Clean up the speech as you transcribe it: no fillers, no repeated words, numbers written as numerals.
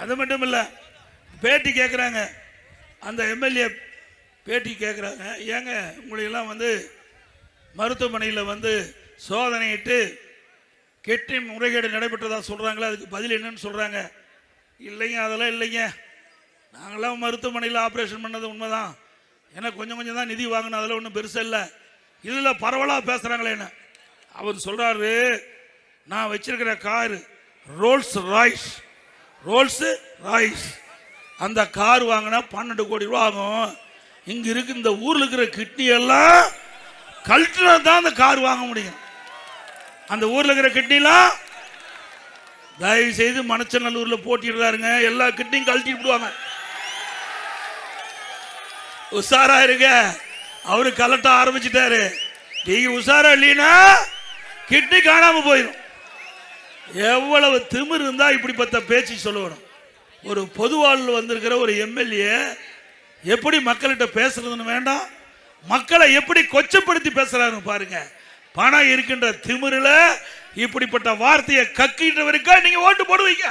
அது மட்டும் இல்லை, பேட்டி கேட்குறாங்க, அந்த எம்எல்ஏ பேட்டி கேட்குறாங்க, ஏங்க உங்களையெல்லாம் வந்து மருத்துவமனையில் வந்து சோதனையிட்டு கிட்னி முறைகேடு நடைபெற்றதா சொல்கிறாங்களே, அதுக்கு பதில் என்னன்னு சொல்கிறாங்க. இல்லைங்க, அதெல்லாம் இல்லைங்க, நாங்களாம் மருத்துவமனையில் ஆப்ரேஷன் பண்ணது உண்மைதான், ஏன்னா கொஞ்சம் கொஞ்சம் தான் நிதி வாங்கினோம், அதில் ஒன்றும் பெருசு இல்லை, இதில் பரவலாக பேசுகிறாங்களே என்ன. அவர் சொல்கிறாரு, நான் வச்சிருக்கிற காரு ரோல்ஸ் ராய்ஸ், அந்த கார் வாங்கினா 12 கோடி ரூபா ஆகும், இங்க இருக்கு இந்த ஊர்ல இருக்கிற கிட்னி எல்லாம் கழட்டினா தான் அந்த கார் வாங்க முடியும். அந்த ஊர்ல இருக்கிற கிட்னிலாம் தயவு செய்து மணச்சநல்லூர்ல போட்டிடுறாருங்க, எல்லா கிட்னியும் கழட்டி விடுவாங்க. உஷாரா இருக்க, அவரு கலட்ட ஆரம்பிச்சுட்டாரு. நீங்க உஷாரா இல்லைன்னா கிட்னி காணாம போயிடும். எவ்வளவு திமிர் இருந்தா இப்படிப்பட்ட பேச்சு சொல்லணும். ஒரு பொதுவாழ்வு வந்திருக்கிற ஒரு எம்எல்ஏ எப்படி மக்கள்கிட்ட பேசுறதுன்னு வேண்டாம், மக்களை எப்படி கொச்சப்படுத்தி பேசுறாரு பாருங்க. பணம் இருக்கின்ற திமிரில் இப்படிப்பட்ட வார்த்தையை கக்கின்றவருக்கா நீங்க ஓட்டு போடுவீங்க?